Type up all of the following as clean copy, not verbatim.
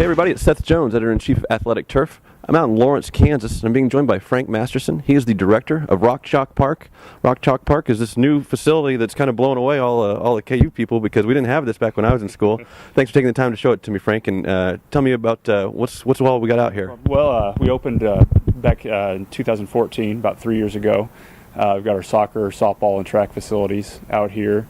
Hey everybody, it's Seth Jones, Editor-in-Chief of Athletic Turf. I'm out in Lawrence, Kansas, and I'm being joined by Frank Masterson. He is the director of Rock Chalk Park. Rock Chalk Park is this new facility that's kind of blown away all the KU people because we didn't have this back when I was in school. Thanks for taking the time to show it to me, Frank, and tell me about what's all we got out here. Well, we opened back in 2014, about 3 years ago. We've got our soccer, softball, and track facilities out here.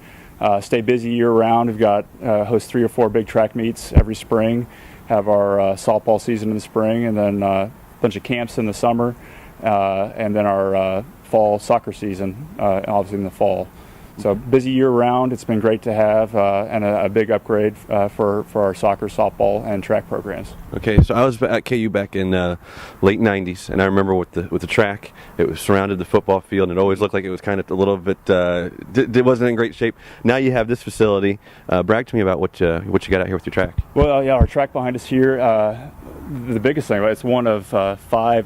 Stay busy year-round. We've got host 3 or 4 big track meets every spring. Have our softball season in the spring, and then a bunch of camps in the summer, and then our fall soccer season, obviously in the fall. So busy year-round. It's been great to have, and a big upgrade for our soccer, softball, and track programs. Okay, so I was at KU back in late '90s, and I remember with the track, it was surrounded the football field, and it always looked like it was kind of a little bit. It wasn't in great shape. Now you have this facility. Brag to me about what you got out here with your track. Well, yeah, our track behind us here. The biggest thing, right? It's one of 5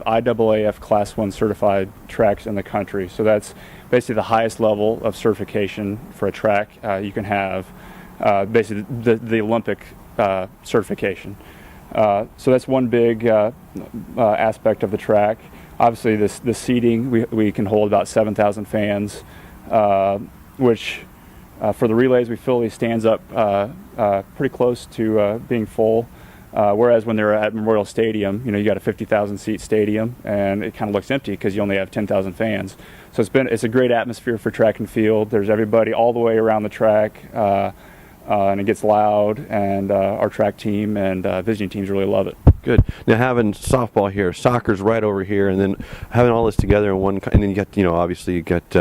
IAAF Class 1 certified tracks in the country. So that's basically the highest level of certification for a track you can have. Basically, the Olympic certification. So that's one big aspect of the track. Obviously, the seating, we can hold about 7,000 fans, which for the relays we feel stands up pretty close to being full. Whereas when they're at Memorial Stadium, you got a 50,000 seat stadium, and it kind of looks empty because you only have 10,000 fans. So it's a great atmosphere for track and field. There's everybody all the way around the track, and it gets loud. And our track team and visiting teams really love it. Good. Now having softball here, soccer's right over here, and then having all this together in one, and then you got obviously you got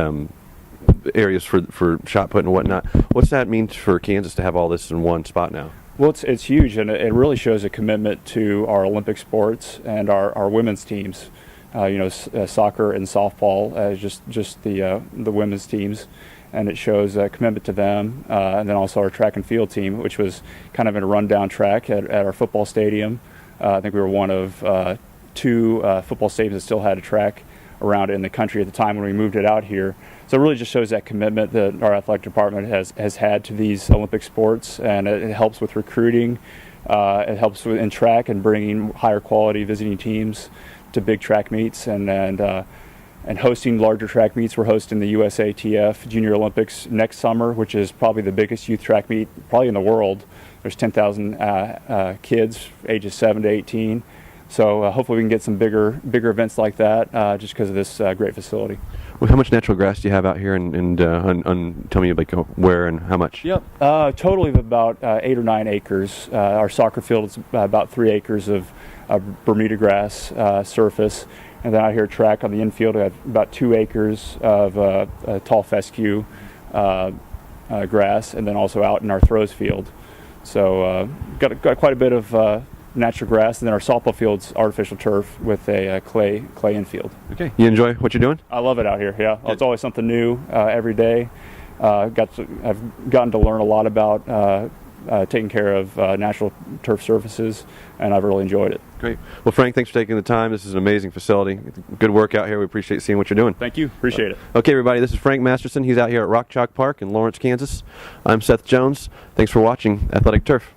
areas for shot put and whatnot. What's that mean for Kansas to have all this in one spot now? Well, it's huge, and it really shows a commitment to our Olympic sports and our women's teams. Soccer and softball as just the women's teams, and it shows a commitment to them. And then also our track and field team, which was kind of in a rundown track at our football stadium. I think we were one of 2 football stadiums that still had a track around it in the country at the time when we moved it out here. So it really just shows that commitment that our athletic department has had to these Olympic sports, and it helps with recruiting. It helps in track and bringing higher quality visiting teams to big track meets and hosting larger track meets. We're hosting the USATF Junior Olympics next summer, which is probably the biggest youth track meet probably in the world. There's 10,000 kids ages 7 to 18. So hopefully we can get some bigger events like that just because of this great facility. Well, how much natural grass do you have out here, and tell me like where and how much? Yep, totally of about 8 or 9 acres. Our soccer field is about 3 acres of Bermuda grass surface, and then out here track on the infield we have about 2 acres of tall fescue grass, and then also out in our throws field. So got quite a bit of natural grass, and then our softball field's artificial turf with a clay infield. Okay, you enjoy what you're doing? I love it out here. Yeah, it's always something new every day. I've gotten to learn a lot about taking care of natural turf surfaces, and I've really enjoyed it. Great. Well, Frank, thanks for taking the time. This is an amazing facility. Good work out here. We appreciate seeing what you're doing. Thank you. Appreciate it. Okay, everybody, this is Frank Masterson. He's out here at Rock Chalk Park in Lawrence, Kansas. I'm Seth Jones. Thanks for watching Athletic Turf.